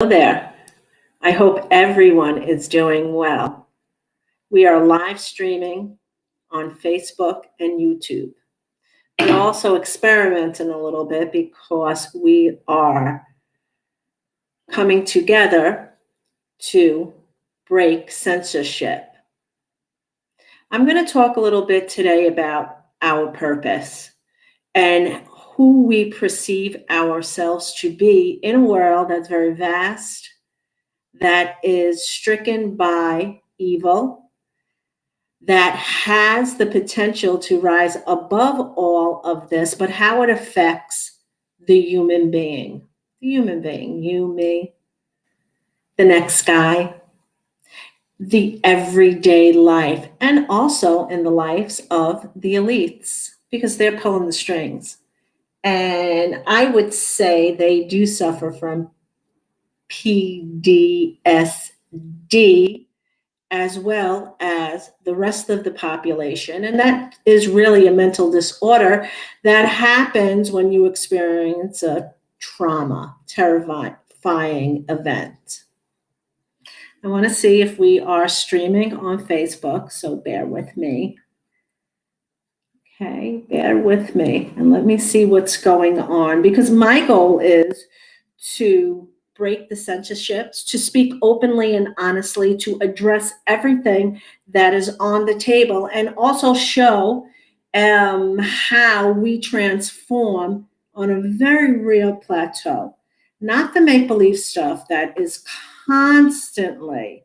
There. I hope everyone is doing well. We are live streaming on Facebook and YouTube. We're also experimenting a little bit because we are coming together to break censorship. I'm going to talk a little bit today about our purpose and who we perceive ourselves to be in a world that's very vast, that is stricken by evil, that has the potential to rise above all of this, but how it affects the human being. The human being, you, me, the next guy, the everyday life, and also in the lives of the elites, because they're pulling the strings. And I would say they do suffer from PTSD as well as the rest of the population. And that is really a mental disorder that happens when you experience a trauma, terrifying event. I want to see if we are streaming on Facebook, so bear with me. Okay, bear with me and let me see what's going on, because my goal is to break the censorships, to speak openly and honestly, to address everything that is on the table, and also show how we transform on a very real plateau. Not the make-believe stuff that is constantly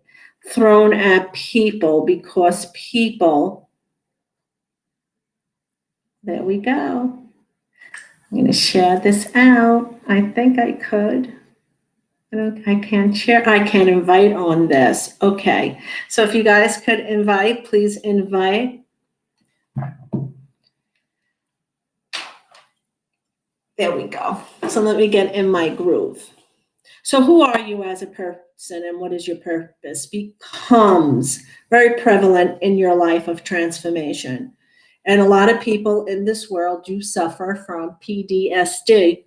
thrown at people because people, there we go. I'm going to share this out. I think I could. I can't share. I can invite on this. Okay. So if you guys could invite, please invite. There we go. So let me get in my groove. So who are you as a person and what is your purpose becomes very prevalent in your life of transformation. And a lot of people in this world do suffer from PTSD.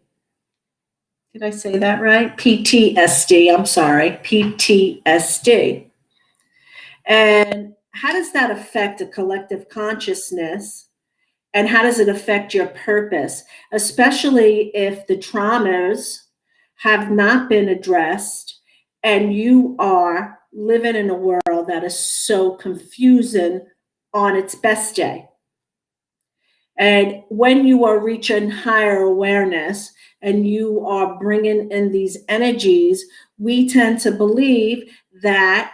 Did I say that right? PTSD, I'm sorry, PTSD. And how does that affect a collective consciousness? And how does it affect your purpose, especially if the traumas have not been addressed and you are living in a world that is so confusing on its best day? And when you are reaching higher awareness and you are bringing in these energies, we tend to believe that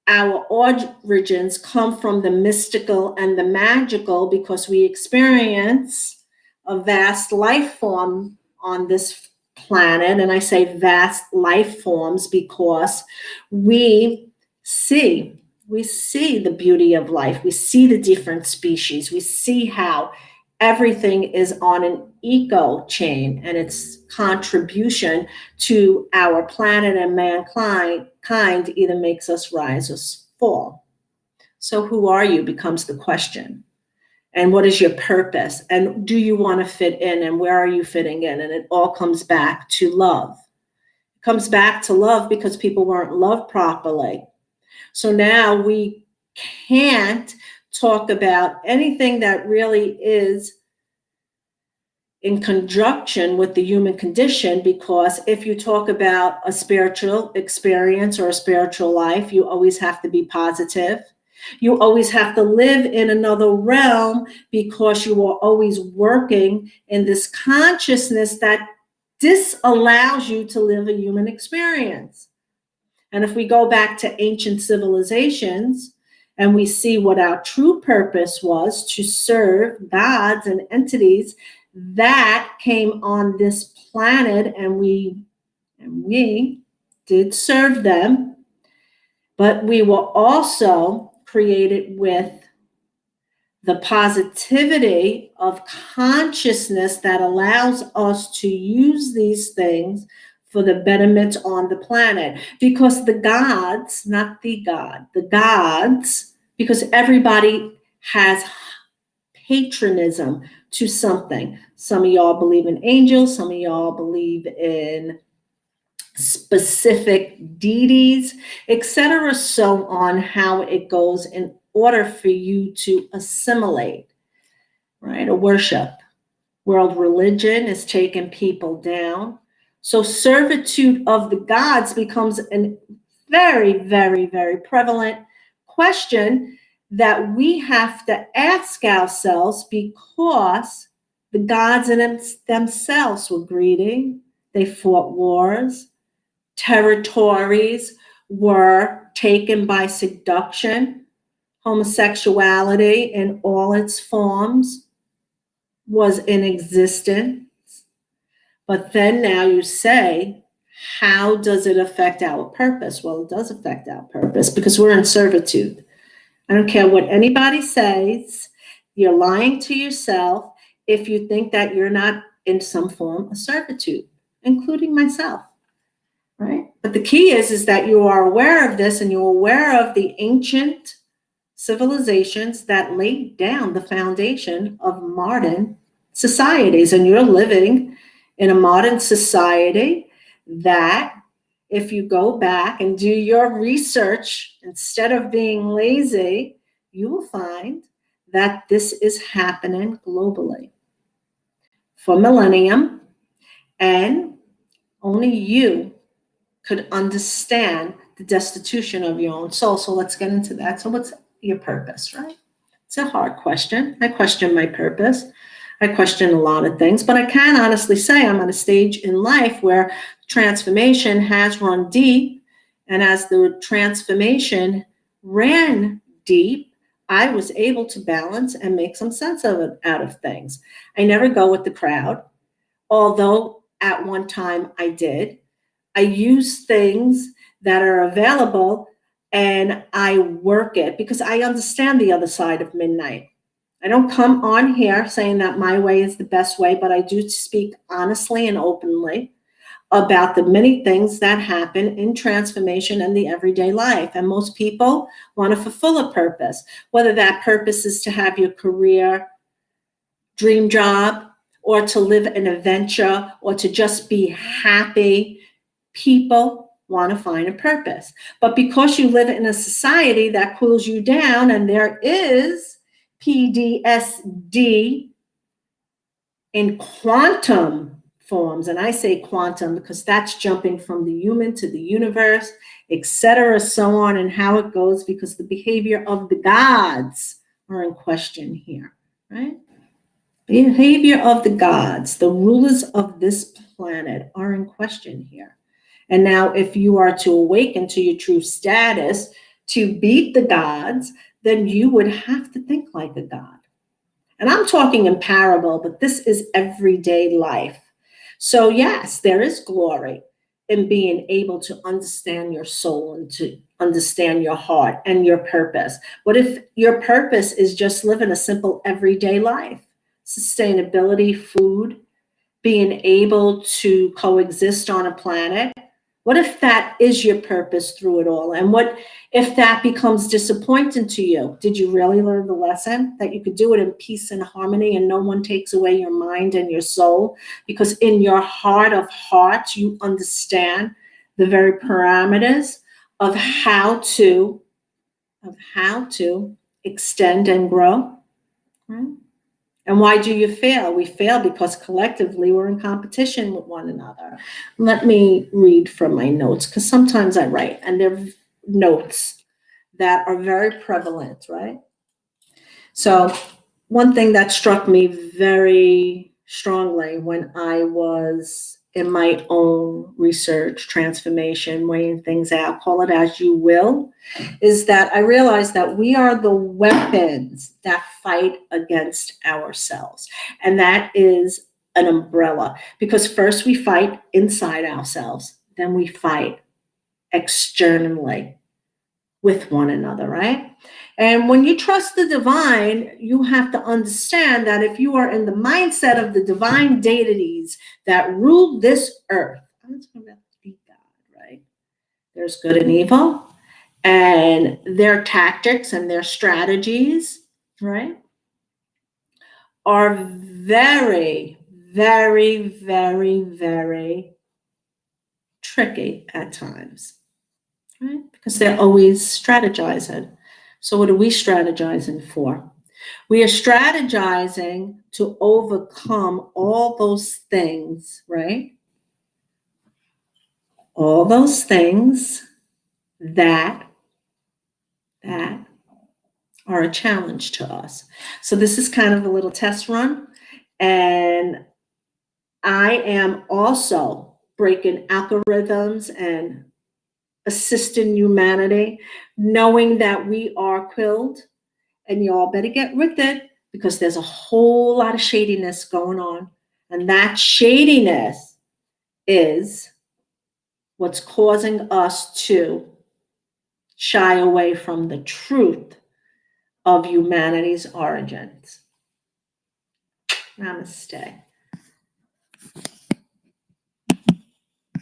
our origins come from the mystical and the magical because we experience a vast life form on this planet. And I say vast life forms because we see the beauty of life. We see the different species. We see how everything is on an eco chain and its contribution to our planet and mankind either makes us rise or fall. So who are you becomes the question. And what is your purpose? And do you want to fit in? And where are you fitting in? And it all comes back to love. It comes back to love because people weren't loved properly. So now we can't talk about anything that really is in conjunction with the human condition, because if you talk about a spiritual experience or a spiritual life, you always have to be positive. You always have to live in another realm because you are always working in this consciousness that disallows you to live a human experience. And if we go back to ancient civilizations and we see what our true purpose was, to serve gods and entities that came on this planet, and we did serve them, but we were also created with the positivity of consciousness that allows us to use these things for the betterment on the planet. Because the gods, not the God, the gods, because everybody has patronism to something. Some of y'all believe in angels, some of y'all believe in specific deities, etc., so on, how it goes in order for you to assimilate, right? A worship. World religion is taking people down. So servitude of the gods becomes a very, very, very prevalent question that we have to ask ourselves, because the gods in themselves were greedy. They fought wars. Territories were taken by seduction. Homosexuality in all its forms was in existence. But then now you say, how does it affect our purpose? Well, it does affect our purpose because we're in servitude. I don't care what anybody says, you're lying to yourself if you think that you're not in some form of servitude, including myself, right? But the key is that you are aware of this, and you're aware of the ancient civilizations that laid down the foundation of modern societies. And you're living in a modern society that, if you go back and do your research instead of being lazy, you will find that this is happening globally for millennium, and only you could understand the destitution of your own soul. So let's get into that. So what's your purpose, right? It's a hard question. I question my purpose. I question a lot of things, but I can honestly say I'm at a stage in life where transformation has run deep. And as the transformation ran deep, I was able to balance and make some sense of it, out of things. I never go with the crowd, although at one time I did. I use things that are available and I work it because I understand the other side of midnight. I don't come on here saying that my way is the best way, but I do speak honestly and openly about the many things that happen in transformation and the everyday life. And most people want to fulfill a purpose, whether that purpose is to have your career, dream job, or to live an adventure, or to just be happy. People want to find a purpose. But because you live in a society that cools you down, and there is PTSD in quantum forms, and I say quantum because that's jumping from the human to the universe, etc., so on, and how it goes, because the behavior of the gods are in question here, right? Behavior of the gods, the rulers of this planet, are in question here. And now, if you are to awaken to your true status, to beat the gods, then you would have to think like a god. And I'm talking in parable, but this is everyday life. So yes, there is glory in being able to understand your soul and to understand your heart and your purpose. What if your purpose is just living a simple everyday life? Sustainability, food, being able to coexist on a planet. What if that is your purpose through it all? And what if that becomes disappointing to you? Did you really learn the lesson that you could do it in peace and harmony and no one takes away your mind and your soul? Because in your heart of hearts, you understand the very parameters of how to extend and grow. Right? And why do you fail? We fail because collectively we're in competition with one another. Let me read from my notes, because sometimes I write and they're notes that are very prevalent, right? So one thing that struck me very strongly when I was in my own research, transformation, weighing things out, call it as you will, is that I realized that we are the weapons that fight against ourselves. And that is an umbrella, because first we fight inside ourselves, then we fight externally with one another, right? And when you trust the divine, you have to understand that if you are in the mindset of the divine deities that rule this earth, I'm just going to be God, right? There's good and evil, and their tactics and their strategies, right, are very, very, very, very tricky at times, right? Because they're always strategizing. So what are we strategizing for? We are strategizing to overcome all those things, right? All those things that are a challenge to us. So this is kind of a little test run. And I am also breaking algorithms and assisting humanity, knowing that we are quilled, and y'all better get with it because there's a whole lot of shadiness going on. And that shadiness is what's causing us to shy away from the truth of humanity's origins. Namaste.